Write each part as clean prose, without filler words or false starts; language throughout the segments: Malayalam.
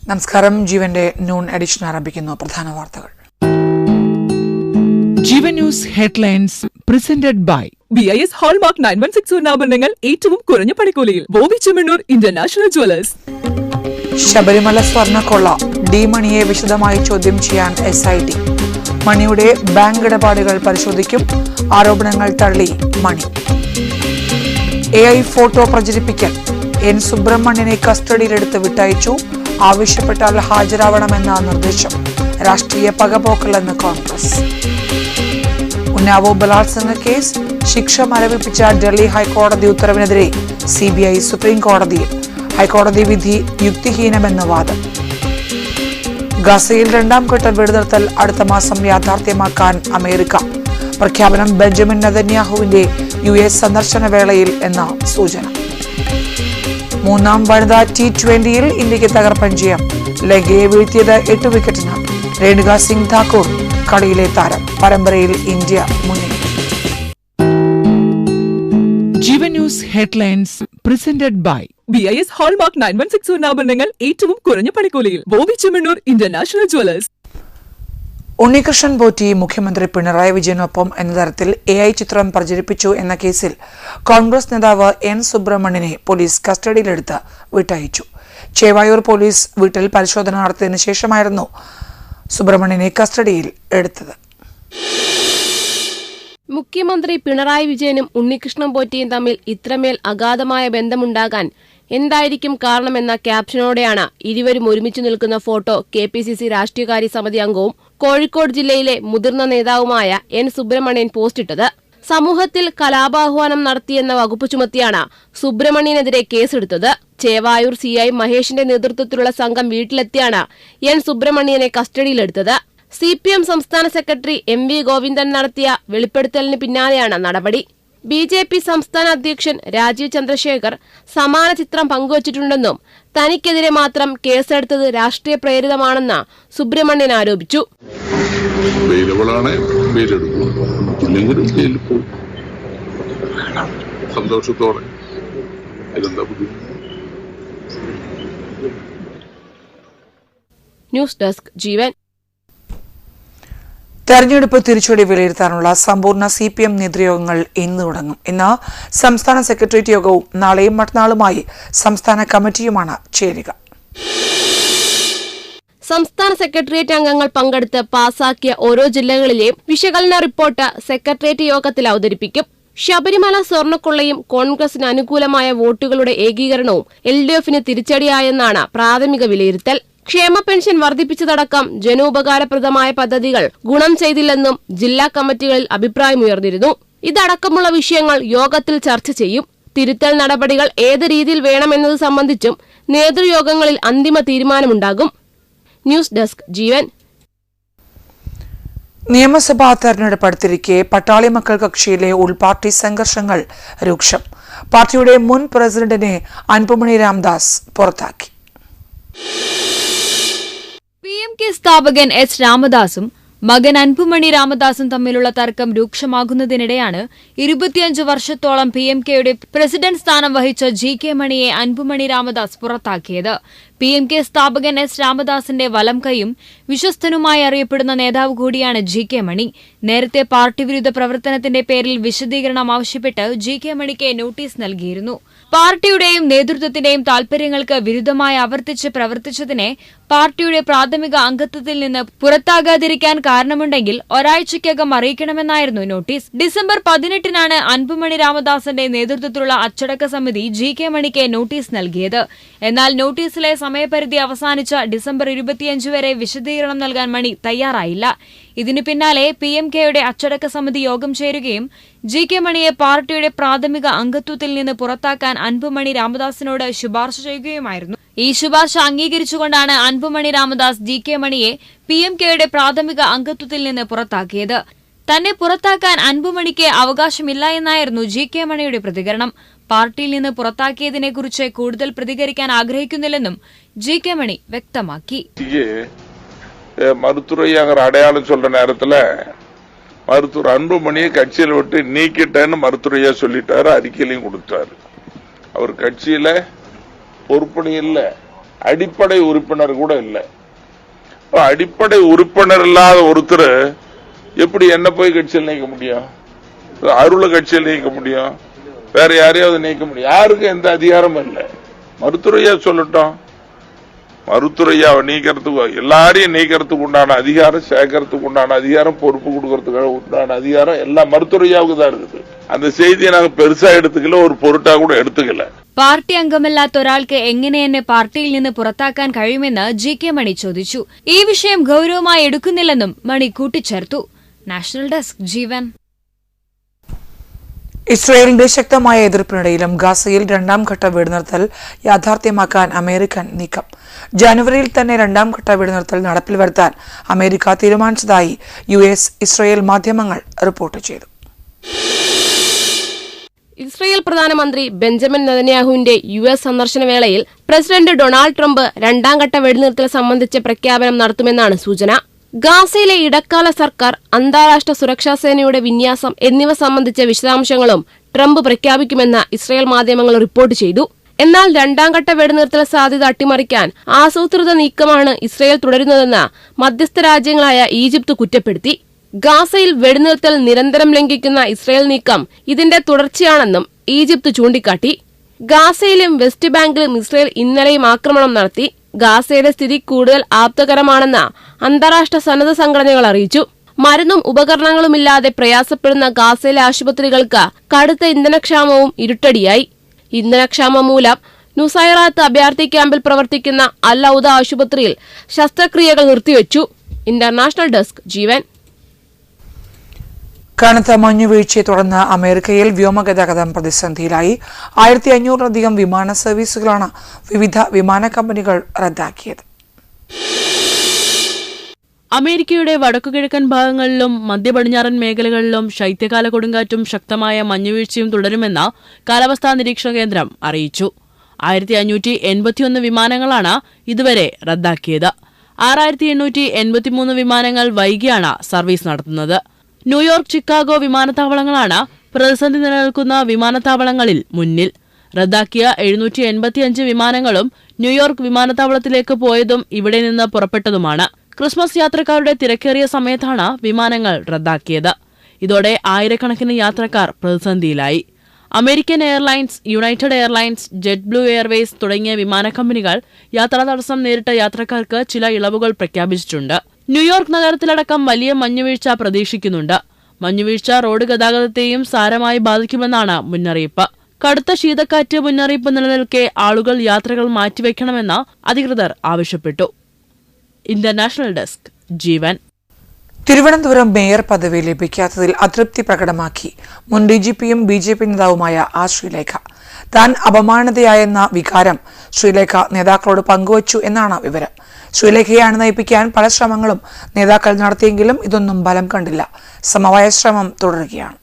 നമസ്കാരം. ജീവന്റെ നൂൺ എഡിഷൻ ആരംഭിക്കുന്നു. പ്രധാന വാർത്തകൾ. Jeevan news headlines presented by BIS hallmark 916 സ്വർണ്ണാഭരണങ്ങൾ ഏറ്റവും കുറഞ്ഞ പണിക്കൂലിയിൽ ബോബി ചെമ്മണ്ണൂർ ഇന്റർനാഷണൽ ജ്വല്ലേഴ്സ്. ശബരിമല സ്വർണ്ണക്കൊള്ള ഡി മണിയെ വിശദമായി ചോദ്യം ചെയ്യാൻ SIT. മണിയുടെ ബാങ്ക് ഇടപാടുകൾ പരിശോധിക്കും. ആരോപണങ്ങൾ തള്ളി മണി. AI ഫോട്ടോ പ്രചരിപ്പിക്കൽ N സുബ്രഹ്മണ്യനെ കസ്റ്റഡിയിലെടുത്ത് വിട്ടയച്ചു. ആവശ്യപ്പെട്ടാൽ ഹാജരാവണമെന്ന നിർദ്ദേശം. രാഷ്ട്രീയ പകപോക്കലെന്ന് കോൺഗ്രസ്. ഉന്നാവോ ബലാത്സംഗ കേസ് ശിക്ഷ മരവിപ്പിച്ച ഡൽഹി ഹൈക്കോടതി ഉത്തരവിനെതിരെ CBI സുപ്രീം കോടതിയിൽ. ഹൈക്കോടതി വിധി യുക്തിഹീനമെന്ന വാദം. ഗസയിൽ രണ്ടാം ഘട്ട വെടിനിർത്തൽ അടുത്ത മാസം യാഥാർത്ഥ്യമാക്കാൻ അമേരിക്ക. പ്രഖ്യാപനം ബെഞ്ചമിൻ നെതന്യാഹുവിന്റെ US സന്ദർശന വേളയിൽ എന്ന സൂചന. മൂന്നാം വനിതാ T20യിൽ ഇന്ത്യക്ക് തകർപ്പൻ ജയം. ലങ്കയെ വീഴ്ത്തിയത് 8 വിക്കറ്റിന്. രേണുക സിംഗ് താക്കൂർ കളിയിലെ താരം. പരമ്പരയിൽ ഇന്ത്യ മുന്നിൽ. Jeevan news headlines presented by BIS hallmark 916 സ്വർണ്ണാഭരണങ്ങൾ ഏറ്റവും കുറഞ്ഞ പണിക്കൂലിയിൽ ബോബി ചെമ്മണ്ണൂർ ഇന്റർനാഷണൽ ജ്വല്ലേഴ്സ്. ഉണ്ണികൃഷ്ണൻ പോറ്റി മുഖ്യമന്ത്രി പിണറായി വിജയനൊപ്പം എന്ന തരത്തിൽ AI ചിത്രം പ്രചരിപ്പിച്ചു എന്ന കേസിൽ കോൺഗ്രസ് നേതാവ് N സുബ്രഹ്മണ്യനെ പോലീസ് കസ്റ്റഡിയിലെടുത്ത് വിട്ടയച്ചു. ചേവായൂർ പോലീസ് വീട്ടിൽ പരിശോധന നടത്തിയതിനു ശേഷമായിരുന്നു സുബ്രഹ്മണ്യനെ കസ്റ്റഡിയിൽ എടുത്തത്. മുഖ്യമന്ത്രി പിണറായി വിജയനും ഉണ്ണികൃഷ്ണൻ പോറ്റിയും തമ്മിൽ ഇത്രമേൽ അഗാധമായ ബന്ധമുണ്ടാകാൻ എന്തായിരിക്കും കാരണമെന്ന ക്യാപ്ഷനോടെയാണ് ഇരുവരും ഒരുമിച്ചു നിൽക്കുന്ന ഫോട്ടോ KPCC രാഷ്ട്രീയകാര്യ സമിതി അംഗവും കോഴിക്കോട് ജില്ലയിലെ മുതിർന്ന നേതാവുമായ N സുബ്രഹ്മണ്യൻ പോസ്റ്റിട്ടത്. സമൂഹത്തിൽ കലാപാഹ്വാനം നടത്തിയെന്ന വകുപ്പ് ചുമത്തിയാണ് സുബ്രഹ്മണ്യനെതിരെ കേസെടുത്തത്. ചേവായൂർ CI മഹേഷിന്റെ നേതൃത്വത്തിലുള്ള സംഘം വീട്ടിലെത്തിയാണ് N സുബ്രഹ്മണ്യനെ കസ്റ്റഡിയിലെടുത്തത്. CPM സംസ്ഥാന സെക്രട്ടറി MV ഗോവിന്ദൻ നടത്തിയ വെളിപ്പെടുത്തലിന് പിന്നാലെയാണ് നടപടി. BJP സംസ്ഥാന അധ്യക്ഷൻ രാജീവ് ചന്ദ്രശേഖർ സമാന ചിത്രം പങ്കുവച്ചിട്ടുണ്ടെന്നും തനിക്കെതിരെ മാത്രം കേസെടുത്തത് രാഷ്ട്രീയ പ്രേരിതമാണെന്ന് സുബ്രഹ്മണ്യൻ ആരോപിച്ചു. ന്യൂസ് ഡെസ്ക് ജീവൻ. തെരഞ്ഞെടുപ്പ് തിരിച്ചടി വിലയിരുത്താനുള്ള സമ്പൂർണ്ണ CPM നേതൃയോഗങ്ങൾ ഇന്ന് തുടങ്ങും. ഇന്ന് സംസ്ഥാന സെക്രട്ടേറിയറ്റ് യോഗവും നാളെയും മറ്റന്നാളുമായി സംസ്ഥാന കമ്മിറ്റിയുമാണ് ചേരുക. സംസ്ഥാന സെക്രട്ടേറിയറ്റ് അംഗങ്ങൾ പങ്കെടുത്ത് പാസാക്കിയ ഓരോ ജില്ലകളിലെയും വിശകലന റിപ്പോർട്ട് സെക്രട്ടേറിയറ്റ് യോഗത്തിൽ അവതരിപ്പിക്കും. ശബരിമല സ്വർണ്ണക്കൊള്ളയും കോൺഗ്രസിന് അനുകൂലമായ വോട്ടുകളുടെ ഏകീകരണവും LDFന് തിരിച്ചടിയായെന്നാണ് പ്രാഥമിക വിലയിരുത്തൽ. ക്ഷേമ പെൻഷൻ വർദ്ധിപ്പിച്ചതടക്കം ജനോപകാരപ്രദമായ പദ്ധതികൾ ഗുണം ചെയ്തില്ലെന്നും ജില്ലാ കമ്മിറ്റികളിൽ അഭിപ്രായമുയർന്നിരുന്നു. ഇതടക്കമുള്ള വിഷയങ്ങൾ യോഗത്തിൽ ചർച്ച ചെയ്യും. തിരുത്തൽ നടപടികൾ ഏത് രീതിയിൽ വേണമെന്നത് സംബന്ധിച്ചും നേതൃയോഗങ്ങളിൽ അന്തിമ തീരുമാനമുണ്ടാകും. ന്യൂസ് ഡെസ്ക് ജീവൻ. നിയമസഭാ തെരഞ്ഞെടുപ്പ് അടുത്തിരിക്കെ പട്ടാളി മക്കൾ കക്ഷിയിലെ ഉൾപാർട്ടി സംഘർഷങ്ങൾ രൂക്ഷം. പാർട്ടിയുടെ മുൻ പ്രസിഡന്റിനെ അൻപുമണി രാമദാസ് പുറത്താക്കി. PMK സ്ഥാപകൻ S രാമദാസും മകൻ അൻപുമണി രാമദാസും തമ്മിലുള്ള തർക്കം രൂക്ഷമാകുന്നതിനിടെയാണ് 25 വർഷത്തോളം PMKയുടെ പ്രസിഡന്റ് സ്ഥാനം വഹിച്ച GK മണിയെ അൻപുമണി രാമദാസ് പുറത്താക്കിയത്. PMK സ്ഥാപകൻ S രാമദാസിന്റെ വലം കൈയും വിശ്വസ്തനുമായി അറിയപ്പെടുന്ന നേതാവ് കൂടിയാണ് GK മണി. നേരത്തെ പാർട്ടി വിരുദ്ധ പ്രവർത്തനത്തിന്റെ പേരിൽ വിശദീകരണം ആവശ്യപ്പെട്ട് GK മണിക്ക് നോട്ടീസ് നൽകിയിരുന്നു. പാർട്ടിയുടെയും നേതൃത്വത്തിന്റെയും താൽപര്യങ്ങൾക്ക് വിരുദ്ധമായി ആവർത്തിച്ച് പ്രവർത്തിച്ചതിനെ പാർട്ടിയുടെ പ്രാഥമിക അംഗത്വത്തിൽ നിന്ന് പുറത്താകാതിരിക്കാൻ കാരണമുണ്ടെങ്കിൽ ഒരാഴ്ചയ്ക്കകം അറിയിക്കണമെന്നായിരുന്നു നോട്ടീസ്. ഡിസംബർ 18-നാണ് അൻപുമണി രാമദാസിന്റെ നേതൃത്വത്തിലുള്ള അച്ചടക്ക സമിതി GK മണിക്ക് നോട്ടീസ് നൽകിയത്. എന്നാൽ നോട്ടീസിലെ സമയപരിധി അവസാനിച്ച ഡിസംബർ 25 വരെ വിശദീകരണം നൽകാൻ മണി തയ്യാറായില്ല. ഇതിനു പിന്നാലെ PMKയുടെ അച്ചടക്ക സമിതി യോഗം ചേരുകയും GK മണിയെ പാർട്ടിയുടെ പ്രാഥമിക അംഗത്വത്തിൽ നിന്ന് പുറത്താക്കാൻ അൻപുമണി രാമദാസിനോട് ശുപാർശ ചെയ്യുകയുമായിരുന്നു. ഈ ശുപാർശ അംഗീകരിച്ചുകൊണ്ടാണ് അൻപുമണി രാമദാസ് GK മണിയെ PMKയുടെ പ്രാഥമിക അംഗത്വത്തിൽ നിന്ന് പുറത്താക്കിയത്. തന്നെ പുറത്താക്കാൻ അൻപുമണിക്ക് അവകാശമില്ല എന്നായിരുന്നു GK മണിയുടെ പ്രതികരണം. പാർട്ടിയിൽ നിന്ന് പുറത്താക്കിയതിനെക്കുറിച്ച് കൂടുതൽ പ്രതികരിക്കാൻ ആഗ്രഹിക്കുന്നില്ലെന്നും GK മണി വ്യക്തമാക്കി. மருத்துவரைங்கிற அடையாளம் சொல்ற நேரத்துல மருத்துவர் அன்புமணியை கட்சியில விட்டு நீக்கிட்டேன்னு மருத்துவரையா சொல்லிட்டாரு, அறிக்கையிலையும் கொடுத்தாரு. அவர் கட்சியில பொறுப்பணி இல்ல, அடிப்படை உறுப்பினர் கூட இல்லை. அடிப்படை உறுப்பினர் இல்லாத ஒருத்தர் எப்படி என்ன போய் கட்சியில் நீக்க முடியும்? அருளை கட்சியில் நீக்க முடியும், வேற யாரையாவது நீக்க முடியும்? யாருக்கும் எந்த அதிகாரமும் இல்லை. மருத்துவரையா சொல்லட்டும், மருத்துவரையாவை நீக்கிறதுக்கு, எல்லாரையும் நீக்கிறதுக்கு உண்டான அதிகாரம், சேர்க்கறதுக்கு உண்டான அதிகாரம், பொறுப்பு கொடுக்கறதுக்கு உண்டான அதிகாரம் எல்லாம் മറുത്തുറയ്യാവുക தான் இருக்குது. அந்த செய்தியை நாங்க பெருசா எடுத்துக்கல, ஒரு பொருட்டா கூட എടുത്തുകല. പാർട്ടി അംഗമല്ലാത്ത ഒരാൾക്ക് എങ്ങനെ എന്നെ പാർട്ടിയിൽ നിന്ന് പുറത്താക്കാൻ കഴിയുമെന്ന് GK മണി ചോദിച്ചു. ഈ വിഷയം ഗൌരവമായി എടുക്കുന്നില്ലെന്നും മണി കൂട്ടിച്ചേർത്തു. നാഷണൽ ഡെസ്ക് ജീവൻ. ഇസ്രയേലിന്റെ ശക്തമായ എതിർപ്പിനിടയിലും ഗാസയിൽ രണ്ടാം ഘട്ട വെടിനിർത്തൽ യാഥാർത്ഥ്യമാക്കാൻ അമേരിക്കൻ നീക്കം. ജനുവരിയിൽ തന്നെ രണ്ടാം ഘട്ട വെടിനിർത്തൽ നടപ്പിൽ വരുത്താൻ അമേരിക്ക തീരുമാനിച്ചതായി US ഇസ്രയേൽ മാധ്യമങ്ങൾ റിപ്പോർട്ട് ചെയ്തു. ഇസ്രയേൽ പ്രധാനമന്ത്രി ബെഞ്ചമിൻ നെതന്യാഹുവിന്റെ US സന്ദർശന വേളയിൽ പ്രസിഡന്റ് ഡൊണാൾഡ് ട്രംപ് രണ്ടാം ഘട്ട വെടിനിർത്തൽ സംബന്ധിച്ച പ്രഖ്യാപനം നടത്തുമെന്നാണ് സൂചന. ഗാസയിലെ ഇടക്കാല സർക്കാർ, അന്താരാഷ്ട്ര സുരക്ഷാ സേനയുടെ വിന്യാസം എന്നിവ സംബന്ധിച്ച വിശദാംശങ്ങളും ട്രംപ് പ്രഖ്യാപിക്കുമെന്ന് ഇസ്രയേൽ മാധ്യമങ്ങൾ റിപ്പോർട്ട് ചെയ്തു. എന്നാൽ രണ്ടാം ഘട്ട വെടിനിർത്തൽ സാധ്യത അട്ടിമറിക്കാൻ ആസൂത്രിത നീക്കമാണ് ഇസ്രയേൽ തുടരുന്നതെന്ന് മധ്യസ്ഥ രാജ്യങ്ങളായ ഈജിപ്ത് കുറ്റപ്പെടുത്തി. ഗാസയിൽ വെടിനിർത്തൽ നിരന്തരം ലംഘിക്കുന്ന ഇസ്രയേൽ നീക്കം ഇതിന്റെ തുടർച്ചയാണെന്നും ഈജിപ്ത് ചൂണ്ടിക്കാട്ടി. ഗാസയിലും വെസ്റ്റ് ബാങ്കിലും ഇസ്രയേൽ ഇന്നലെയും ആക്രമണം നടത്തി. ഗാസയുടെ സ്ഥിതി കൂടുതൽ ആപ്തകരമാണെന്ന് അന്താരാഷ്ട്ര സന്നദ്ധ സംഘടനകൾ അറിയിച്ചു. മരുന്നും ഉപകരണങ്ങളുമില്ലാതെ പ്രയാസപ്പെടുന്ന ഗാസയിലെ ആശുപത്രികൾക്ക് കടുത്ത ഇന്ധനക്ഷാമവും ഇരുട്ടടിയായി. ഇന്ധനക്ഷാമം മൂലം നുസൈറാത്ത് അഭയാർത്ഥി ക്യാമ്പിൽ പ്രവർത്തിക്കുന്ന അൽ ഔദ ആശുപത്രിയിൽ ശസ്ത്രക്രിയകൾ നിർത്തിവെച്ചു. ഇന്റർനാഷണൽ ഡെസ്ക് ജീവൻ. കനത്ത മഞ്ഞുവീഴ്ചയെ തുടർന്ന് അമേരിക്കയിൽ വ്യോമഗതാഗതം പ്രതിസന്ധിയിലായി. 1500-ലധികം വിമാന സർവീസുകളാണ് വിവിധ വിമാന കമ്പനികൾ റദ്ദാക്കിയത്. അമേരിക്കയുടെ വടക്കുകിഴക്കൻ ഭാഗങ്ങളിലും മധ്യ പടിഞ്ഞാറൻ മേഖലകളിലും ശൈത്യകാല കൊടുങ്കാറ്റും ശക്തമായ മഞ്ഞുവീഴ്ചയും തുടരുമെന്ന് കാലാവസ്ഥാ നിരീക്ഷണ കേന്ദ്രം അറിയിച്ചു. 1581 വിമാനങ്ങളാണ് ഇതുവരെ റദ്ദാക്കിയത്. 6883 വിമാനങ്ങൾ വൈകിയാണ് സർവീസ് നടത്തുന്നത്. ന്യൂയോർക്ക്, ചിക്കാഗോ വിമാനത്താവളങ്ങളാണ് പ്രതിസന്ധി നിലനിൽക്കുന്ന വിമാനത്താവളങ്ങളിൽ മുന്നിൽ. റദ്ദാക്കിയ 785 വിമാനങ്ങളും ന്യൂയോർക്ക് വിമാനത്താവളത്തിലേക്ക് പോയതും ഇവിടെ നിന്ന് പുറപ്പെട്ടതുമാണ്. ക്രിസ്മസ് യാത്രക്കാരുടെ തിരക്കേറിയ സമയത്താണ് വിമാനങ്ങൾ റദ്ദാക്കിയത്. ഇതോടെ ആയിരക്കണക്കിന് യാത്രക്കാർ പ്രതിസന്ധിയിലായി. American Airlines, United Airlines, JetBlue Airways തുടങ്ങിയ വിമാന കമ്പനികൾ യാത്രാ തടസ്സം നേരിട്ട യാത്രക്കാർക്ക് ചില ഇളവുകൾ പ്രഖ്യാപിച്ചിട്ടുണ്ട്. ന്യൂയോർക്ക് നഗരത്തിലടക്കം വലിയ മഞ്ഞുവീഴ്ച പ്രതീക്ഷിക്കുന്നുണ്ട്. മഞ്ഞുവീഴ്ച റോഡ് ഗതാഗതത്തെയും സാരമായി ബാധിക്കുമെന്നാണ് മുന്നറിയിപ്പ്. കടുത്ത ശീതക്കാറ്റ് മുന്നറിയിപ്പ് നിലനിൽക്കെ ആളുകൾ യാത്രകൾ മാറ്റിവെക്കണമെന്ന് അധികൃതർ ആവശ്യപ്പെട്ടു. ഇന്റർനാഷണൽ ഡെസ്ക് ജീവൻ. തിരുവനന്തപുരം മേയർ പദവി ലഭിക്കാത്തതിൽ അതൃപ്തി പ്രകടമാക്കി മുൻ DGPയും BJP നേതാവുമായ ശ്രീലേഖ. താൻ അപമാനിതയായെന്ന വികാരം ശ്രീലേഖ നേതാക്കളോട് പങ്കുവച്ചു എന്നാണ് വിവരം. ശ്രീലേഖയെ നയിപ്പിക്കാൻ പല ശ്രമങ്ങളും നേതാക്കൾ നടത്തിയെങ്കിലും ഇതൊന്നും ഫലം കണ്ടില്ല. സമവായ ശ്രമം തുടരുകയാണ്.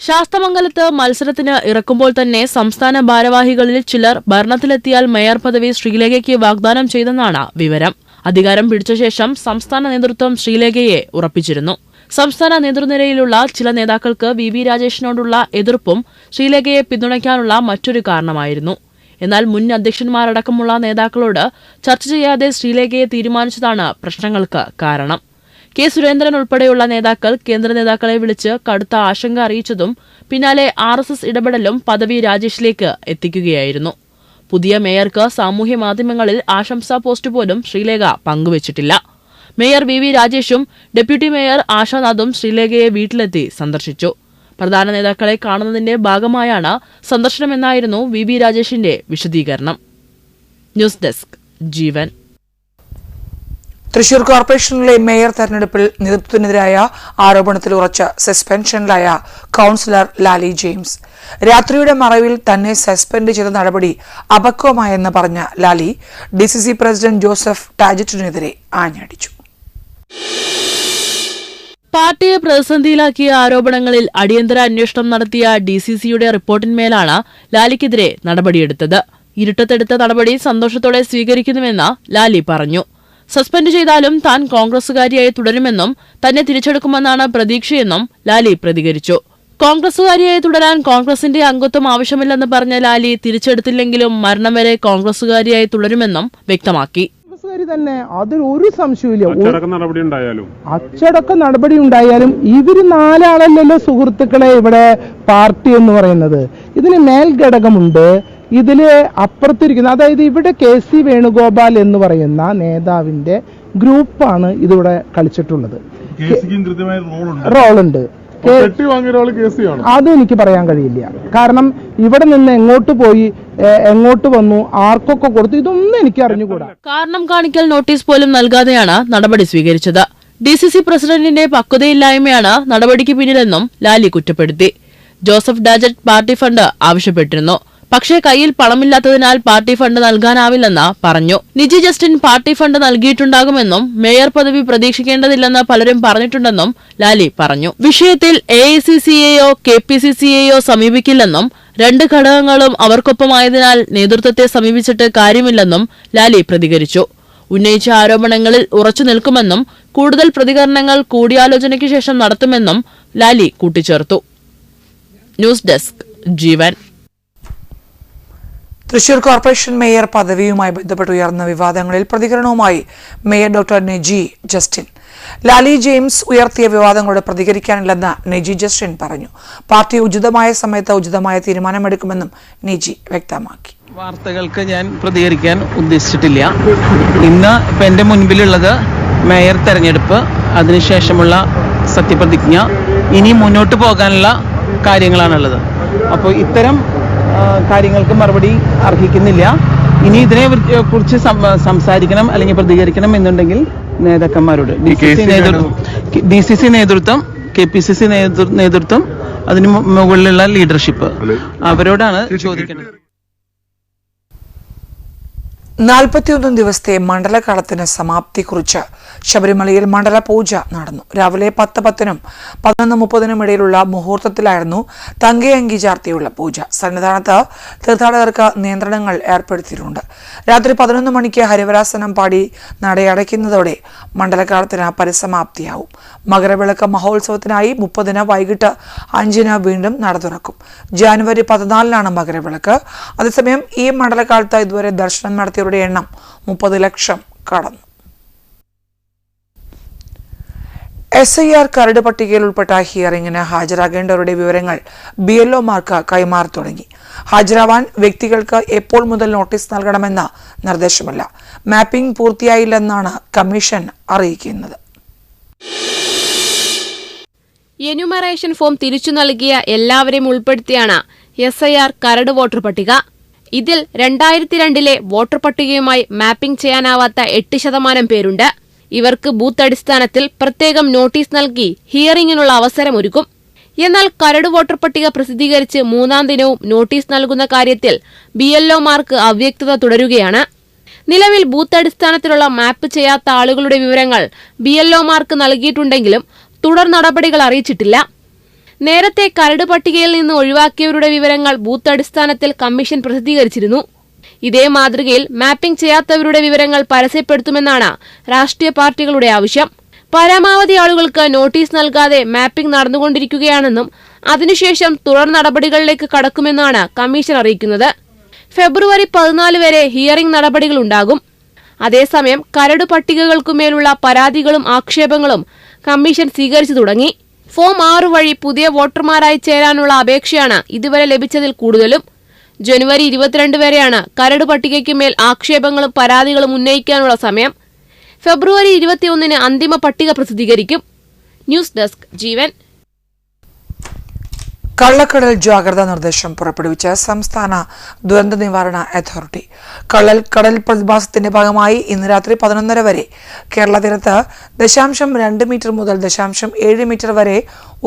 ശാസ്തമംഗലത്ത് മത്സരത്തിന് ഇറക്കുമ്പോൾ തന്നെ സംസ്ഥാന ഭാരവാഹികളിൽ ചിലർ ഭരണത്തിലെത്തിയാൽ മേയർ പദവി ശ്രീലേഖയ്ക്ക് വാഗ്ദാനം ചെയ്തെന്നാണ് വിവരം. അധികാരം പിടിച്ച ശേഷം സംസ്ഥാന നേതൃത്വം ശ്രീലേഖയെ ഉറപ്പിച്ചിരുന്നു. സംസ്ഥാന നേതൃനിരയിലുള്ള ചില നേതാക്കൾക്ക് VV രാജേഷിനോടുള്ള എതിർപ്പും ശ്രീലേഖയെ പിന്തുണയ്ക്കാനുള്ള മറ്റൊരു കാരണമായിരുന്നു. എന്നാൽ മുൻ അധ്യക്ഷന്മാരടക്കമുള്ള നേതാക്കളോട് ചർച്ച ചെയ്യാതെ ശ്രീലേഖയെ തീരുമാനിച്ചതാണ് പ്രശ്നങ്ങൾക്ക് കാരണം. K. സുരേന്ദ്രൻ ഉൾപ്പെടെയുള്ള നേതാക്കൾ കേന്ദ്ര നേതാക്കളെ വിളിച്ച് കടുത്ത ആശങ്ക അറിയിച്ചതും പിന്നാലെ RSS ഇടപെടലും പദവി രാജേഷിലേക്ക് എത്തിക്കുകയായിരുന്നു. പുതിയ മേയർക്ക് സാമൂഹ്യ മാധ്യമങ്ങളിൽ ആശംസാ പോസ്റ്റ് പോലും ശ്രീലേഖ പങ്കുവച്ചിട്ടില്ല. മേയർ VV രാജേഷും ഡെപ്യൂട്ടി മേയർ ആശാനാഥും ശ്രീലേഖയെ വീട്ടിലെത്തി സന്ദർശിച്ചു. പ്രധാന നേതാക്കളെ കാണുന്നതിന്റെ ഭാഗമായാണ് സന്ദർശനമെന്നായിരുന്നു VV രാജേഷിന്റെ വിശദീകരണം. ന്യൂസ് ഡെസ്ക് ജീവൻ. തൃശൂർ കോർപ്പറേഷനിലെ മേയർ തെരഞ്ഞെടുപ്പിൽ നേതൃത്വത്തിനെതിരായ ആരോപണത്തിൽ ഉറച്ച സസ്പെൻഷനിലായ കൌൺസിലർ ലാലി ജെയിംസ്. രാത്രിയുടെ മറവിൽ തന്നെ സസ്പെൻഡ് ചെയ്ത നടപടി അപക്വമായെന്ന് പറഞ്ഞ ലാലി DCC പ്രസിഡന്റ് ജോസഫ് ടാജറ്റിനെതിരെ ആഞ്ഞടിച്ചു. പാർട്ടിയെ പ്രതിസന്ധിയിലാക്കിയ ആരോപണങ്ങളിൽ അടിയന്തര അന്വേഷണം നടത്തിയ DCCയുടെ റിപ്പോർട്ടിന്മേലാണ് ലാലിക്കെതിരെ നടപടിയെടുത്തത്. ഇരുട്ടത്തെടുത്ത നടപടി സന്തോഷത്തോടെ സ്വീകരിക്കുന്നുവെന്ന് ലാലി പറഞ്ഞു. സസ്പെൻഡ് ചെയ്താലും താൻ കോൺഗ്രസുകാരിയായി തുടരുമെന്നും തന്നെ തിരിച്ചെടുക്കുമെന്നാണ് പ്രതീക്ഷയെന്നും ലാലി പ്രതികരിച്ചു. കോൺഗ്രസുകാരിയായി തുടരാൻ കോൺഗ്രസിന്റെ അംഗത്വം ആവശ്യമില്ലെന്ന് പറഞ്ഞ ലാലി തിരിച്ചെടുത്തില്ലെങ്കിലും മരണം വരെ കോൺഗ്രസുകാരിയായി തുടരുമെന്നും വ്യക്തമാക്കി. തന്നെ അതിൽ ഒരു സംശയമില്ല. അച്ചടക്ക നടപടി ഉണ്ടായാലും ഇവര് നാലാളല്ലല്ലോ സുഹൃത്തുക്കളെ ഇവിടെ പാർട്ടി എന്ന് പറയുന്നത്. ഇതിന് മേൽഘടകമുണ്ട്. ഇതില് അപ്പുറത്തിരിക്കുന്ന, അതായത് ഇവിടെ KC വേണുഗോപാൽ എന്ന് പറയുന്ന നേതാവിന്റെ ഗ്രൂപ്പാണ് ഇതിവിടെ കളിച്ചിട്ടുള്ളത്. റോളുണ്ട്. അത് എനിക്ക് പറയാൻ കഴിയില്ല. കാരണം ഇവിടെ നിന്ന് എങ്ങോട്ട് പോയി, എങ്ങോട്ട് വന്നു, ആർക്കൊക്കെ കൊടുത്തു, ഇതൊന്നും എനിക്ക് അറിഞ്ഞുകൂടാ. കാരണം കാണിക്കൽ നോട്ടീസ് പോലും നൽകാതെയാണ് നടപടി സ്വീകരിച്ചത്. DCC പ്രസിഡന്റിന്റെ പക്വതയില്ലായ്മയാണ് നടപടിക്ക് പിന്നിലെന്നും ലാലി കുറ്റപ്പെടുത്തി. ജോസഫ് ഡാജറ്റ് പാർട്ടി ഫണ്ട് ആവശ്യപ്പെട്ടിരുന്നു. പക്ഷേ കയ്യിൽ പണമില്ലാത്തതിനാൽ പാർട്ടി ഫണ്ട് നൽകാനാവില്ലെന്ന് പറഞ്ഞു. നിജി ജസ്റ്റിൻ പാർട്ടി ഫണ്ട് നൽകിയിട്ടുണ്ടാകുമെന്നും മേയർ പദവി പ്രതീക്ഷിക്കേണ്ടതില്ലെന്ന് പലരും പറഞ്ഞിട്ടുണ്ടെന്നും ലാലി പറഞ്ഞു. വിഷയത്തിൽ AICCയെയോ KPCCയെയോ സമീപിക്കില്ലെന്നും 2 ഘടകങ്ങളും അവർക്കൊപ്പമായതിനാൽ നേതൃത്വത്തെ സമീപിച്ചിട്ട് കാര്യമില്ലെന്നും ലാലി പ്രതികരിച്ചു. ഉന്നയിച്ച ആരോപണങ്ങളിൽ ഉറച്ചു നിൽക്കുമെന്നും കൂടുതൽ പ്രതികരണങ്ങൾ കൂടിയാലോചനയ്ക്ക് ശേഷം നടത്തുമെന്നും ലാലി കൂട്ടിച്ചേർത്തു. ന്യൂസ് ഡെസ്ക് ജീവൻ. തൃശൂർ കോർപ്പറേഷൻ മേയർ പദവിയുമായി ബന്ധപ്പെട്ട് ഉയർന്ന വിവാദങ്ങളിൽ പ്രതികരണവുമായി മേയർ ഡോക്ടർ നെജി ജസ്റ്റിൻ. ലാലി ജെയിംസ് ഉയർത്തിയ വിവാദങ്ങളോട് പ്രതികരിക്കാനില്ലെന്ന് നെജി ജസ്റ്റിൻ പറഞ്ഞു. പാർട്ടി ഉചിതമായ സമയത്ത് ഉചിതമായ തീരുമാനമെടുക്കുമെന്നും നെജി വ്യക്തമാക്കി. വാർത്തകൾക്ക് ഞാൻ പ്രതികരിക്കാൻ ഉദ്ദേശിച്ചിട്ടില്ല. ഇന്ന് ഇപ്പം എൻ്റെ മുൻപിലുള്ളത് മേയർ തെരഞ്ഞെടുപ്പ്, അതിനുശേഷമുള്ള സത്യപ്രതിജ്ഞ, ഇനി മുന്നോട്ട് പോകാനുള്ള കാര്യങ്ങളാണുള്ളത്. അപ്പോൾ ഇത്തരം കാര്യങ്ങൾക്ക് മറുപടി അർഹിക്കുന്നില്ല. ഇനി ഇതിനെ കുറിച്ച് സംസാരിക്കണം അല്ലെങ്കിൽ പ്രതികരിക്കണം എന്നുണ്ടെങ്കിൽ നേതാക്കന്മാരോട് DCC നേതൃത്വം, KPCC നേതൃത്വം, അതിന് മുകളിലുള്ള ലീഡർഷിപ്പ്, അവരോടാണ് ചോദിക്കേണ്ടത്. 41 ദിവസത്തെ മണ്ഡലകാലത്തിന് സമാപ്തി കുറിച്ച് ശബരിമലയിൽ മണ്ഡല പൂജ നടന്നു. രാവിലെ 10:10 11:30 ഇടയിലുള്ള മുഹൂർത്തത്തിലായിരുന്നു തങ്കയങ്കി ചാർത്തിയുള്ള പൂജ. സന്നിധാനത്ത് തീർത്ഥാടകർക്ക് നിയന്ത്രണങ്ങൾ ഏർപ്പെടുത്തിയിട്ടുണ്ട്. രാത്രി 11 മണിക്ക് ഹരിവരാസനം പാടി നടയടയ്ക്കുന്നതോടെ മണ്ഡലകാലത്തിന് പരിസമാപ്തിയാവും. മകരവിളക്ക് മഹോത്സവത്തിനായി 30 വൈകിട്ട് 5 വീണ്ടും നട തുറക്കും. ജനുവരി 14 മകരവിളക്ക്. അതേസമയം ഈ മണ്ഡലകാലത്ത് ഇതുവരെ ദർശനം നടത്തിയവരുടെ എണ്ണം 30 ലക്ഷം കടന്നു. SIR കരട് പട്ടികയിൽ ഉൾപ്പെട്ട ഹിയറിംഗിന് ഹാജരാകേണ്ടവരുടെ വിവരങ്ങൾ BLOമാർക്ക് കൈമാറി തുടങ്ങി. ഹാജരാവാൻ വ്യക്തികൾക്ക് എപ്പോൾ മുതൽ നോട്ടീസ് നൽകണമെന്ന നിർദ്ദേശമില്ല. മാപ്പിംഗ് പൂർത്തിയായില്ലെന്നാണ് കമ്മീഷൻ അറിയിക്കുന്നത്. എന്യൂമറേഷൻ ഫോം തിരിച്ചു നൽകിയ എല്ലാവരെയും ഉൾപ്പെടുത്തിയാണ് SIR കരട് വോട്ടർ പട്ടിക. ഇതിൽ 2002 വോട്ടർ പട്ടികയുമായി മാപ്പിംഗ് ചെയ്യാനാവാത്ത 8% പേരുണ്ട്. ഇവർക്ക് ബൂത്ത് അടിസ്ഥാനത്തിൽ പ്രത്യേകം നോട്ടീസ് നൽകി ഹിയറിംഗിനുള്ള അവസരമൊരുക്കും. എന്നാൽ കരട് വോട്ടർ പട്ടിക പ്രസിദ്ധീകരിച്ച് 3-ാം ദിനവും നോട്ടീസ് നൽകുന്ന കാര്യത്തിൽ BLOമാർക്ക് അവ്യക്തത തുടരുകയാണ്. നിലവിൽ ബൂത്ത് അടിസ്ഥാനത്തിലുള്ള മാപ്പ് ചെയ്യാത്ത ആളുകളുടെ വിവരങ്ങൾ BLOമാർക്ക് നൽകിയിട്ടുണ്ടെങ്കിലും തുടർ നടപടികൾ അറിയിച്ചിട്ടില്ല. നേരത്തെ കരട് പട്ടികയിൽ നിന്ന് ഒഴിവാക്കിയവരുടെ വിവരങ്ങൾ ബൂത്ത് അടിസ്ഥാനത്തിൽ കമ്മീഷൻ പ്രസിദ്ധീകരിച്ചിരുന്നു. ഇതേ മാതൃകയിൽ മാപ്പിംഗ് ചെയ്യാത്തവരുടെ വിവരങ്ങൾ പരസ്യപ്പെടുത്തുമെന്നാണ് രാഷ്ട്രീയ പാർട്ടികളുടെ ആവശ്യം. പരമാവധി ആളുകൾക്ക് നോട്ടീസ് നൽകാതെ മാപ്പിംഗ് നടന്നുകൊണ്ടിരിക്കുകയാണെന്നും അതിനുശേഷം തുടർ നടപടികളിലേക്ക് കടക്കുമെന്നാണ് കമ്മീഷൻ അറിയിക്കുന്നത്. ഫെബ്രുവരി 14 വരെ ഹിയറിംഗ് നടപടികളുണ്ടാകും. അതേസമയം കരട് പട്ടികകൾക്കുമേലുള്ള പരാതികളും ആക്ഷേപങ്ങളും കമ്മീഷൻ സ്വീകരിച്ചു തുടങ്ങി. ഫോം 6 വഴി പുതിയ വോട്ടർമാരായി ചേരാനുള്ള അപേക്ഷയാണ് ഇതുവരെ ലഭിച്ചതിൽ കൂടുതലും. ജനുവരി 22 വരെയാണ് കരട് പട്ടികയ്ക്ക് മേൽ ആക്ഷേപങ്ങളും പരാതികളും ഉന്നയിക്കാനുള്ള സമയം. ഫെബ്രുവരി 21 അന്തിമ പട്ടിക പ്രസിദ്ധീകരിക്കും. ന്യൂസ് ഡെസ്ക് ജീവൻ. കള്ളക്കടൽ ജാഗ്രതാ നിർദ്ദേശം പുറപ്പെടുവിച്ച സംസ്ഥാന ദുരന്ത നിവാരണ അതോറിറ്റി. കടൽ പ്രതിഭാസത്തിന്റെ ഭാഗമായി ഇന്ന് രാത്രി 11:30 വരെ കേരള തീരത്ത് 0.2 മീറ്റർ മുതൽ 0.7 മീറ്റർ വരെ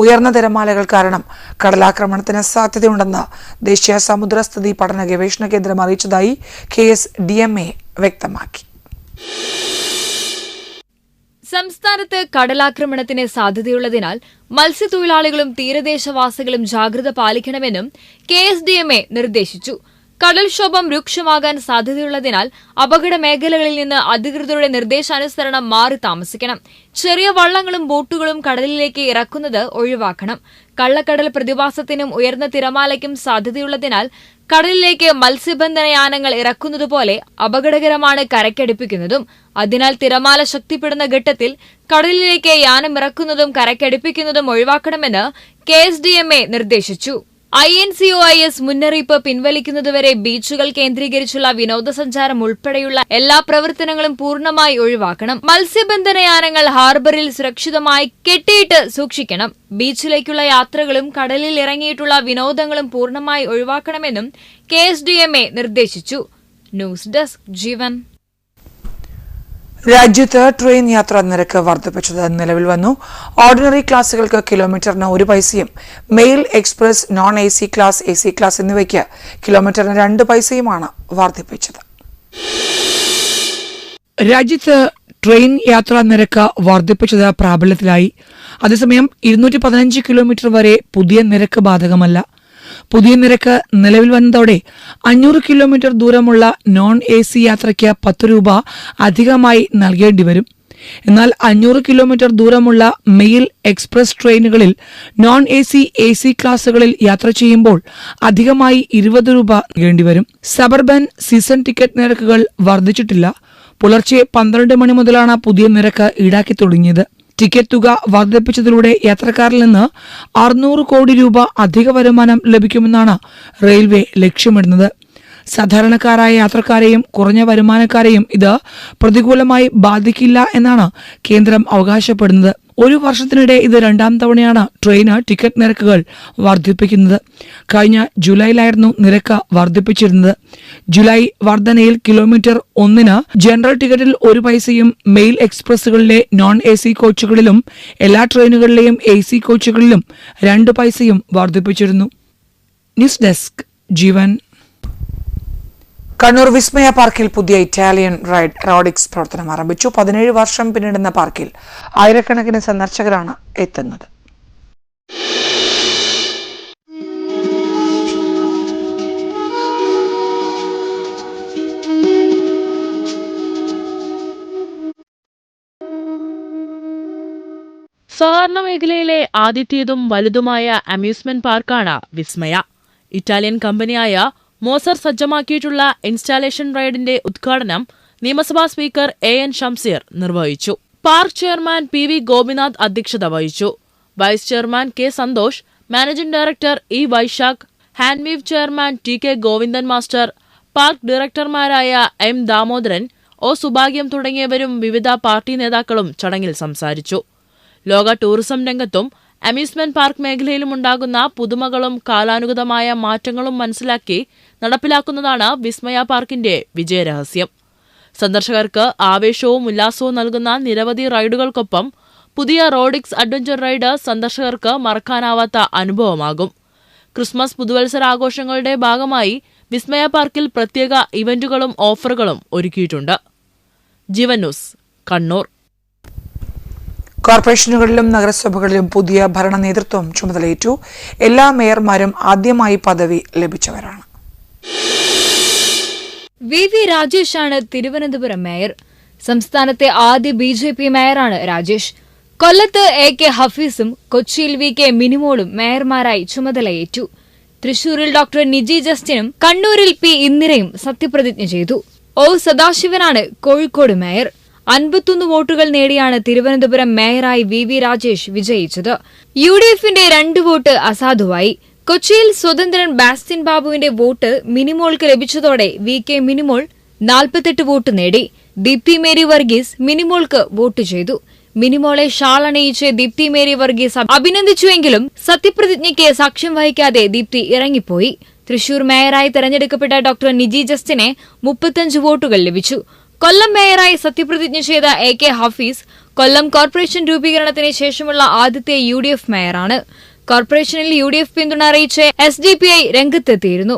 ഉയർന്ന തിരമാലകൾ കാരണം കടലാക്രമണത്തിന് സാധ്യതയുണ്ടെന്ന് ദേശീയ സമുദ്രസ്ഥിതി പഠന ഗവേഷണ കേന്ദ്രം അറിയിച്ചതായി KSDMA വ്യക്തമാക്കി. സംസ്ഥാനത്ത് കടലാക്രമണത്തിന് സാധ്യതയുള്ളതിനാൽ മത്സ്യത്തൊഴിലാളികളും തീരദേശവാസികളും ജാഗ്രത പാലിക്കണമെന്നും KSDMA നിർദ്ദേശിച്ചു. കടൽക്ഷോഭം രൂക്ഷമാകാൻ സാധ്യതയുള്ളതിനാൽ അപകട മേഖലകളിൽ നിന്ന് അധികൃതരുടെ നിർദ്ദേശാനുസരണം മാറി താമസിക്കണം. ചെറിയ വള്ളങ്ങളും ബോട്ടുകളും കടലിലേക്ക് ഇറക്കുന്നത് ഒഴിവാക്കണം. കള്ളക്കടൽ പ്രതിഭാസത്തിനും ഉയർന്ന തിരമാലയ്ക്കും സാധ്യതയുള്ളതിനാൽ കടലിലേക്ക് മത്സ്യബന്ധനയാനങ്ങൾ ഇറക്കുന്നതുപോലെ അപകടകരമാണ് കരയ്ക്കടുപ്പിക്കുന്നതും. അതിനാൽ തിരമാല ശക്തിപ്പെടുന്ന ഘട്ടത്തിൽ കടലിലേക്ക് യാനം ഇറക്കുന്നതും കരയ്ക്കടുപ്പിക്കുന്നതും ഒഴിവാക്കണമെന്ന് KSDMA നിർദ്ദേശിച്ചു. INCOIS മുന്നറിയിപ്പ് പിൻവലിക്കുന്നതുവരെ ബീച്ചുകൾ കേന്ദ്രീകരിച്ചുള്ള വിനോദസഞ്ചാരം ഉൾപ്പെടെയുള്ള എല്ലാ പ്രവർത്തനങ്ങളും പൂർണ്ണമായി ഒഴിവാക്കണം. മത്സ്യബന്ധനയാനങ്ങൾ ഹാർബറിൽ സുരക്ഷിതമായി കെട്ടിയിട്ട് സൂക്ഷിക്കണം. ബീച്ചിലേക്കുള്ള യാത്രകളും കടലിൽ ഇറങ്ങിയിട്ടുള്ള വിനോദങ്ങളും പൂർണ്ണമായി ഒഴിവാക്കണമെന്നും KSDMA നിർദ്ദേശിച്ചു. ന്യൂസ് ഡെസ്ക് ജീവൻ. രാജ്യത്ത് ട്രെയിൻ യാത്രാ നിരക്ക് വർദ്ധിപ്പിച്ചത് നിലവിൽ വന്നു. ഓർഡിനറി ക്ലാസുകൾക്ക് കിലോമീറ്ററിന് 1 പൈസയും mail, express, non AC class, AC class എന്നിവയ്ക്ക് കിലോമീറ്ററിന് 2 പൈസയുമാണ് വർദ്ധിപ്പിച്ചത്. രാജ്യത്ത് ട്രെയിൻ യാത്രാ നിരക്ക് വർദ്ധിപ്പിച്ചത് പ്രാബല്യത്തിലായി. അതേസമയം 215 കിലോമീറ്റർ വരെ പുതിയ നിരക്ക് ബാധകമല്ല. പുതിയ നിരക്ക് നിലവിൽ വന്നതോടെ 500 കിലോമീറ്റർ ദൂരമുള്ള നോൺ AC യാത്രയ്ക്ക് 10 രൂപ അധികമായി നൽകേണ്ടി വരും. എന്നാൽ 500 കിലോമീറ്റർ ദൂരമുള്ള മെയിൽ, എക്സ്പ്രസ് ട്രെയിനുകളിൽ നോൺ AC ക്ലാസുകളിൽ യാത്ര ചെയ്യുമ്പോൾ അധികമായി 20 രൂപ നൽകേണ്ടി വരും. സബർബൻ സീസൺ ടിക്കറ്റ് നിരക്കുകൾ വർദ്ധിച്ചിട്ടില്ല. പുലർച്ചെ 12 മണി മുതലാണ് പുതിയ നിരക്ക് ഈടാക്കി തുടങ്ങിയത്. ടിക്കറ്റ് തുക വർദ്ധിപ്പിച്ചതിലൂടെ യാത്രക്കാരിൽ നിന്ന് 600 കോടി രൂപ അധിക വരുമാനം ലഭിക്കുമെന്നാണ് റെയിൽവേ ലക്ഷ്യമിടുന്നത്. സാധാരണക്കാരായ യാത്രക്കാരെയും കുറഞ്ഞ വരുമാനക്കാരെയും ഇത് പ്രതികൂലമായി ബാധിക്കില്ല എന്നാണ് കേന്ദ്രം അവകാശപ്പെടുന്നത്. 1 വർഷത്തിനിടെ ഇത് 2ാം തവണയാണ് ട്രെയിന് ടിക്കറ്റ് നിരക്കുകൾ വർദ്ധിപ്പിക്കുന്നത്. കഴിഞ്ഞ ജൂലൈയിലായിരുന്നു നിരക്ക് വർദ്ധിപ്പിച്ചിരുന്നത്. ജൂലൈ വർധനയിൽ കിലോമീറ്റർ 1-ന് ജനറൽ ടിക്കറ്റിൽ 1 പൈസയും മെയിൽ, എക്സ്പ്രസുകളിലെ നോൺ AC കോച്ചുകളിലും എല്ലാ ട്രെയിനുകളിലെയും AC കോച്ചുകളിലും 2 പൈസയും വർദ്ധിപ്പിച്ചിരുന്നു. ന്യൂസ് ഡെസ്ക് ജീവൻ. കണ്ണൂർ വിസ്മയ പാർക്കിൽ പുതിയ ഇറ്റാലിയൻ റൈഡ് റോഡിക്സ് പ്രവർത്തനം ആരംഭിച്ചു. 17 വർഷം പിന്നിടുന്ന പാർക്കിൽ ആയിരക്കണക്കിന് സന്ദർശകരാണ് എത്തുന്നത്. സഹകരണ മേഖലയിലെ ആദ്യത്തേതും വലുതുമായ അമ്യൂസ്മെന്റ് പാർക്കാണ് വിസ്മയ. ഇറ്റാലിയൻ കമ്പനിയായ മോസർ സജ്ജമാക്കിയിട്ടുള്ള ഇൻസ്റ്റാലേഷൻ റൈഡിന്റെ ഉദ്ഘാടനം നിയമസഭാ സ്പീക്കർ AN ഷംസീർ നിർവഹിച്ചു. പാർക്ക് ചെയർമാൻ PV ഗോപിനാഥ് അധ്യക്ഷത വഹിച്ചു. Vice chairman K Santhosh, managing director E Vaishakh, handweave chairman TK Govindan master, park ഡയറക്ടർമാരായ M ദാമോദരൻ, O സുഭാഗ്യം തുടങ്ങിയവരും വിവിധ പാർട്ടി നേതാക്കളും ചടങ്ങിൽ സംസാരിച്ചു. ലോക ടൂറിസം രംഗത്തും അമ്യൂസ്മെന്റ് പാർക്ക് മേഖലയിലുമുണ്ടാകുന്ന പുതുമകളും കാലാനുഗതമായ മാറ്റങ്ങളും മനസ്സിലാക്കി നടപ്പിലാക്കുന്നതാണ് വിസ്മയ പാർക്കിന്റെ വിജയരഹസ്യം. സന്ദർശകർക്ക് ആവേശവും ഉല്ലാസവും നൽകുന്ന നിരവധി റൈഡുകൾക്കൊപ്പം പുതിയ റോഡിക്സ് അഡ്വഞ്ചർ റൈഡ് സന്ദർശകർക്ക് മറക്കാനാവാത്ത അനുഭവമാകും. ക്രിസ്മസ്, പുതുവത്സരാഘോഷങ്ങളുടെ ഭാഗമായി വിസ്മയ പാർക്കിൽ പ്രത്യേക ഇവന്റുകളും ഓഫറുകളും ഒരുക്കിയിട്ടുണ്ട്. ജീവൻ ന്യൂസ്, കണ്ണൂർ. കോർപ്പറേഷനുകളിലും നഗരസഭകളിലും പുതിയ ഭരണ നേതൃത്വം ചുമതലയേറ്റു. എല്ലാ മേയർമാരും ആദ്യമായി പദവി ലഭിച്ചവരാണ്. VV രാജേഷാണ് തിരുവനന്തപുരം മേയർ. സംസ്ഥാനത്തെ ആദ്യ BJP മേയറാണ് രാജേഷ്. കൊല്ലത്ത് AK ഹഫീസും കൊച്ചിയിൽ VK മിനിമോളും മേയർമാരായി ചുമതലയേറ്റു. തൃശൂരിൽ ഡോക്ടർ നിജി ജസ്റ്റിനും കണ്ണൂരിൽ P ഇന്ദിരയും സത്യപ്രതിജ്ഞ ചെയ്തു. O സദാശിവനാണ് Kozhikode mayor. 51 വോട്ടുകൾ നേടിയാണ് തിരുവനന്തപുരം മേയറായി VV രാജേഷ് വിജയിച്ചത്. UDFന്റെ 2 വോട്ട് അസാധുവായി. കൊച്ചിയിൽ സ്വതന്ത്രൻ ബാസ്റ്റിൻ ബാബുവിന്റെ വോട്ട് മിനിമോൾക്ക് ലഭിച്ചതോടെ VK മിനിമോൾ 48 വോട്ട് നേടി. ദീപ്തി മേരി വർഗീസ് മിനിമോൾക്ക് വോട്ട് ചെയ്തു. മിനിമോളെ ഷാൾ അണിയിച്ച് ദീപ്തി മേരി വർഗീസ് അഭിനന്ദിച്ചുവെങ്കിലും സത്യപ്രതിജ്ഞയ്ക്ക് സാക്ഷ്യം വഹിക്കാതെ ദീപ്തി ഇറങ്ങിപ്പോയി. തൃശൂർ മേയറായി തെരഞ്ഞെടുക്കപ്പെട്ട ഡോക്ടർ നിജി ജസ്റ്റിനെ 35 വോട്ടുകൾ ലഭിച്ചു. കൊല്ലം മേയറായി സത്യപ്രതിജ്ഞ ചെയ്ത AK ഹഫീസ് കൊല്ലം കോർപ്പറേഷൻ രൂപീകരണത്തിന് ശേഷമുള്ള ആദ്യത്തെ UDF മേയറാണ്. കോർപ്പറേഷനിൽ UDF പിന്തുണ അറിയിച്ച് SDPI രംഗത്തെത്തിയിരുന്നു.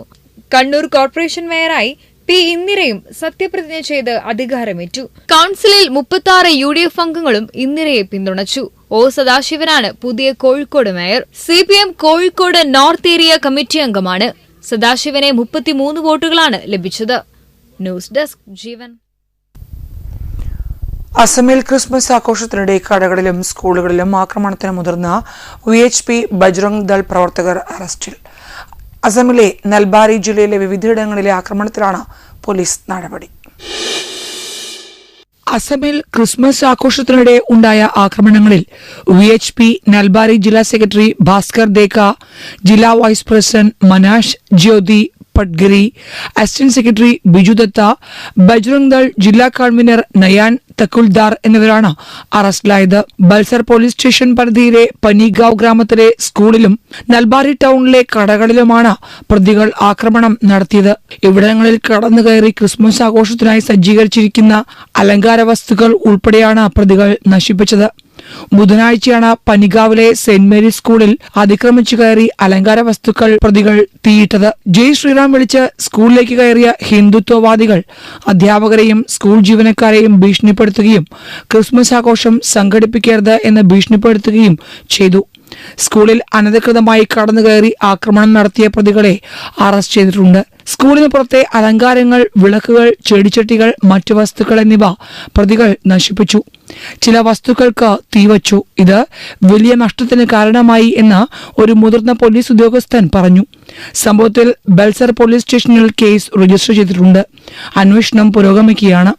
കണ്ണൂർ കോർപ്പറേഷൻ മേയറായി P ഇന്ദിരയും സത്യപ്രതിജ്ഞ ചെയ്ത് അധികാരമേറ്റു. കൌൺസിലിൽ 36 UDF അംഗങ്ങളും ഇന്ദിരയെ പിന്തുണച്ചു. O സദാശിവനാണ് പുതിയ Kozhikode mayor. CPM Kozhikode north area committee അംഗമാണ്. സദാശിവനെ 33 വോട്ടുകളാണ് ലഭിച്ചത്. ന്യൂസ് ഡെസ്ക് ജീവൻ. അസമിൽ ക്രിസ്മസ് ആഘോഷത്തിനിടെ കടകളിലും സ്കൂളുകളിലും ആക്രമണത്തിന് മുതിർന്ന VHP ബജ്രംഗ് ദൾ പ്രവർത്തകർ അറസ്റ്റിൽ. അസമിലെ നൽബാരി ജില്ലയിലെ വിവിധയിടങ്ങളിലെ ആക്രമണത്തിലാണ് പോലീസ് നടപടി. അസമിൽ ക്രിസ്മസ് ആഘോഷത്തിനിടെ ഉണ്ടായ ആക്രമണങ്ങളിൽ VHP നൽബാരി ജില്ലാ സെക്രട്ടറി ഭാസ്കർ ദേക്ക, ജില്ലാ vice president Manash Jyoti Patgiri, assistant secretary Biju Dutta, Bajrang Dal ജില്ലാ കൺവീനർ നയാൻ തക്കുൽദാർ എന്നിവരാണ് അറസ്റ്റിലായത്. ബൽസർ പോലീസ് സ്റ്റേഷൻ പരിധിയിലെ പനിഗാവ് ഗ്രാമത്തിലെ സ്കൂളിലും നൽബാരി ടൗണിലെ കടകളിലുമാണ് പ്രതികൾ ആക്രമണം നടത്തിയത്. ഇവിടങ്ങളിൽ കടന്നുകയറി ക്രിസ്മസ് ആഘോഷത്തിനായി സജ്ജീകരിച്ചിരിക്കുന്ന അലങ്കാര വസ്തുക്കൾ ഉൾപ്പെടെയാണ് പ്രതികൾ നശിപ്പിച്ചത്. ബുധനാഴ്ചയാണ് പനിഗാവിലെ സെന്റ് മേരീസ് സ്കൂളിൽ അതിക്രമിച്ചു കയറി അലങ്കാര വസ്തുക്കൾ പ്രതികൾ തീയിട്ടത്. ജയ് ശ്രീറാം വിളിച്ച് സ്കൂളിലേക്ക് കയറിയ ഹിന്ദുത്വവാദികൾ അധ്യാപകരെയും സ്കൂൾ ജീവനക്കാരെയും ഭീഷണിപ്പെടുത്തുകയും ക്രിസ്മസ് ആഘോഷം സംഘടിപ്പിക്കരുത് എന്ന് ഭീഷണിപ്പെടുത്തുകയും ചെയ്തു. സ്കൂളിൽ അനധികൃതമായി കടന്നുകയറി ആക്രമണം നടത്തിയ പ്രതികളെ അറസ്റ്റ് ചെയ്തിട്ടുണ്ട്. സ്കൂളിന് പുറത്തെ അലങ്കാരങ്ങൾ, വിളക്കുകൾ, ചെടിച്ചട്ടികൾ, മറ്റു വസ്തുക്കൾ എന്നിവ പ്രതികൾ നശിപ്പിച്ചു. ചില വസ്തുക്കൾക്ക് തീവച്ചു. ഇത് വലിയ നഷ്ടത്തിന് കാരണമായി എന്ന് ഒരു മുതിർന്ന പോലീസ് ഉദ്യോഗസ്ഥൻ പറഞ്ഞു. സംഭവത്തിൽ ബൽസർ പോലീസ് സ്റ്റേഷനിൽ കേസ് രജിസ്റ്റർ ചെയ്തിട്ടുണ്ട്. അന്വേഷണം പുരോഗമിക്കുകയാണ്.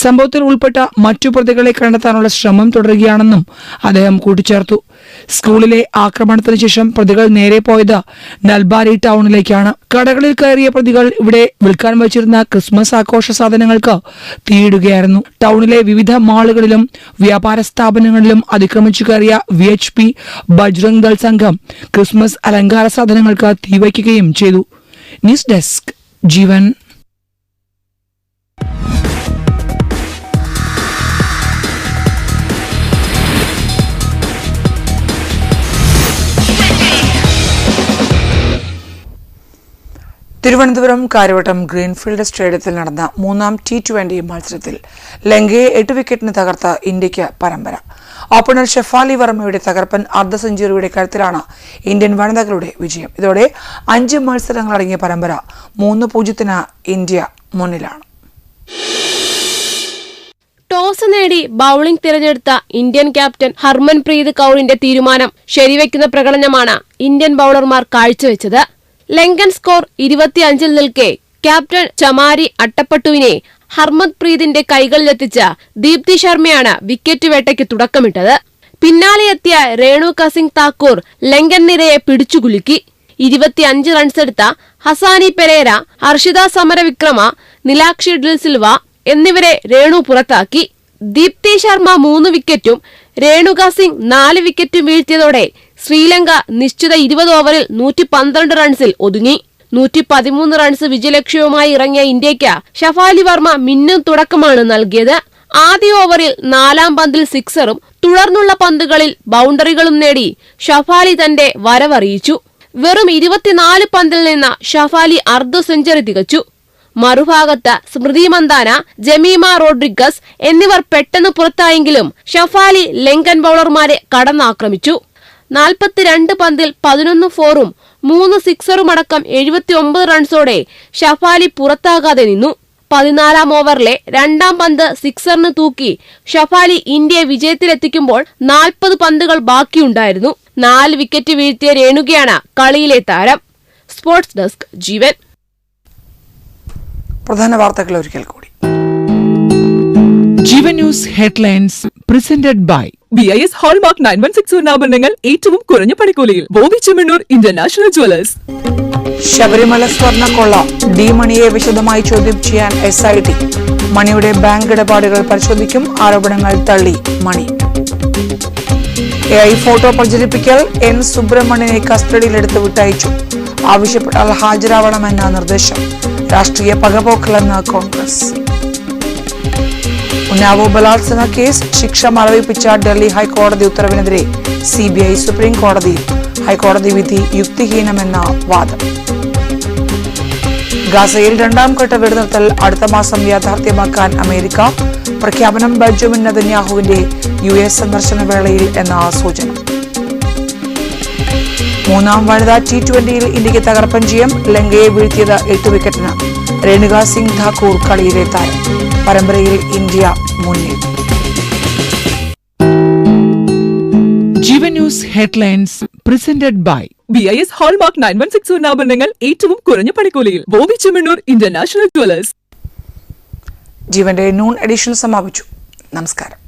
സംഭവത്തിൽ ഉൾപ്പെട്ട മറ്റു പ്രതികളെ കണ്ടെത്താനുള്ള ശ്രമം തുടരുകയാണെന്നും അദ്ദേഹം കൂട്ടിച്ചേർത്തു. സ്കൂളിലെ ആക്രമണത്തിന് ശേഷം പ്രതികൾ നേരെ പോയത് നൽബാരി ടൗണിലേക്കാണ്. കടകളിൽ കയറിയ പ്രതികൾ ഇവിടെ വിൽക്കാൻ വച്ചിരുന്ന ക്രിസ്മസ് ആഘോഷ സാധനങ്ങൾക്ക് തീയിടുകയായിരുന്നു. ടൗണിലെ വിവിധ മാളുകളിലും വ്യാപാര സ്ഥാപനങ്ങളിലും അതിക്രമിച്ചു കയറിയ VHP ബജ്രംഗ് ദൾ സംഘം ക്രിസ്മസ് അലങ്കാര സാധനങ്ങൾക്ക് തീവയ്ക്കുകയും ചെയ്തു. ന്യൂസ് ഡെസ്ക് ജീവൻ. തിരുവനന്തപുരം കാര്യവട്ടം ഗ്രീൻഫീൽഡ് സ്റ്റേഡിയത്തിൽ നടന്ന 3ാം T20 മത്സരത്തിൽ ലങ്കയെ 8 വിക്കറ്റിന് തകർത്ത ഇന്ത്യയ്ക്ക് പരമ്പര. ഓപ്പണർ ഷെഫാലി വർമ്മയുടെ തകർപ്പൻ അർദ്ധ സെഞ്ചുറിയുടെ കരുത്തിലാണ് ഇന്ത്യൻ വനിതകളുടെ വിജയം. ഇതോടെ 5 മത്സരങ്ങളടങ്ങിയ പരമ്പര 3-0 ഇന്ത്യ മുന്നിലാണ്. ടോസ് നേടി ബൌളിംഗ് തിരഞ്ഞെടുത്ത ഇന്ത്യൻ ക്യാപ്റ്റൻ ഹർമൻപ്രീത് കൌറിന്റെ തീരുമാനം ശരിവെക്കുന്ന പ്രകടനമാണ് ഇന്ത്യൻ ബൌളർമാർ കാഴ്ചവെച്ചത്. ലങ്കൻ സ്കോർ 25 നിൽക്കെ ക്യാപ്റ്റൻ ചമാരി അട്ടപ്പട്ടുവിനെ ഹർമൻപ്രീതിന്റെ കൈകളിലെത്തിച്ച ദീപ്തി ശർമ്മയാണ് വിക്കറ്റ് വേട്ടയ്ക്ക് തുടക്കമിട്ടത്. പിന്നാലെയെത്തിയ രേണുക സിംഗ് താക്കൂർ ലങ്കൻ നിരയെ പിടിച്ചുകുലുക്കി. 25 റൺസെടുത്ത ഹസാനി പെരേര, ഹർഷിത സമരവിക്രമ, നിലാക്ഷി ഡിൽസിൽവ എന്നിവരെ രേണു പുറത്താക്കി. ദീപ്തി ശർമ്മ 3 വിക്കറ്റും രേണുക സിംഗ് 4 വിക്കറ്റും വീഴ്ത്തിയതോടെ ശ്രീലങ്ക നിശ്ചിത 20 ഓവറിൽ 112 റൺസിൽ ഒതുങ്ങി. 113 റൺസ് വിജയലക്ഷ്യവുമായി ഇറങ്ങിയ ഇന്ത്യയ്ക്ക് ഷഫാലി വർമ്മ മിന്നും തുടക്കമാണ് നൽകിയത്. ആദ്യ ഓവറിൽ 4ാം പന്തിൽ സിക്സറും തുടർന്നുള്ള പന്തുകളിൽ ബൗണ്ടറികളും നേടി ഷഫാലി തന്റെ വരവറിയിച്ചു. വെറും 24 പന്തിൽ നിന്ന് ഷഫാലി അർദ്ധ സെഞ്ചുറി തികച്ചു. മറുഭാഗത്ത് സ്മൃതി മന്ദാന, ജമീമ റോഡ്രിഗസ് എന്നിവർ പെട്ടെന്ന് പുറത്തായെങ്കിലും ഷഫാലി ലങ്കൻ ബൌളർമാരെ കടന്നാക്രമിച്ചു. 42 പന്തിൽ 11 ഫോറും 3 സിക്സറുമടക്കം 79 റൺസോടെ ഷഫാലി പുറത്താകാതെ നിന്നു. 14ാം ഓവറിലെ 2ാം പന്ത് സിക്സറിന് തൂക്കി ഷഫാലി ഇന്ത്യയെ വിജയത്തിലെത്തിക്കുമ്പോൾ 40 പന്തുകൾ ബാക്കിയുണ്ടായിരുന്നു. 4 വിക്കറ്റ് വീഴ്ത്തിയ രേണുകയാണ് കളിയിലെ താരം. Sports desk Jeevan. പ്രധാന വാർത്തകൾ ഒരിക്കൽ കൂടി. Jeevan news headlines presented by BIS hallmark 9160 ആഭരണങ്ങൾ ഏറ്റവും കുറഞ്ഞ പണിക്കൂലിയിൽ. Bobby Chemmanur international jewellers. ശബരിമല സ്വർണ്ണക്കൊള്ള ഡി മണിയെ വിശദമായി ചോദ്യം ചെയ്യാൻ SIT. മണിയുടെ ബാങ്ക് ഇടപാടുകൾ പരിശോധിക്കും. ആരോപണങ്ങൾ തള്ളി മണി. AI ഫോട്ടോ പ്രചരിപ്പിക്കൽ N സുബ്രഹ്മണ്യനെ കസ്റ്റഡിയിലെടുത്ത് വിട്ടയച്ചു. ആവശ്യപ്പെട്ടാൽ ഹാജരാവണമെന്ന നിർദ്ദേശം. രാഷ്ട്രീയ പകപോക്കലെന്ന് കോൺഗ്രസ്. ഉന്നാവോ ബലാത്സംഗ കേസ് ശിക്ഷ മരവിപ്പിച്ച ഡൽഹി ഹൈക്കോടതി ഉത്തരവിനെതിരെ CBI സുപ്രീം കോടതിയിൽ. ഹൈക്കോടതി വിധി യുക്തിഹീനമെന്ന വാദം. ഗാസയിൽ 2ാം ഘട്ട വെടിനിർത്തൽ അടുത്ത മാസം യാഥാർത്ഥ്യമാക്കാൻ അമേരിക്ക. പ്രഖ്യാപനം ബെഞ്ചമിൻ നെതന്യാഹുവിന്റെ US സന്ദർശന വേളയിൽ എന്ന സൂചന. മൂന്നാം വനിതാ T20യിൽ ഇന്ത്യക്ക് തകർപ്പൻ ജയം. ലങ്കയെ വീഴ്ത്തിയത് 8 വിക്കറ്റിന്. രേണുക സിംഗ് ഠാക്കൂർ കളിയിലെ താരം. പരമ്പരയിൽ ഇന്ത്യ മുന്നിൽ. Jeevan news headlines presented by BIS hallmark 9160 സ്വർണ്ണാഭരണങ്ങൾ ഏറ്റവും കുറഞ്ഞ പണിക്കൂലിയിൽ. Bobby Chemmanur international jewellers. ജീവന്റെ നൂൺ എഡിഷൻ സമാപിച്ചു. നമസ്കാരം.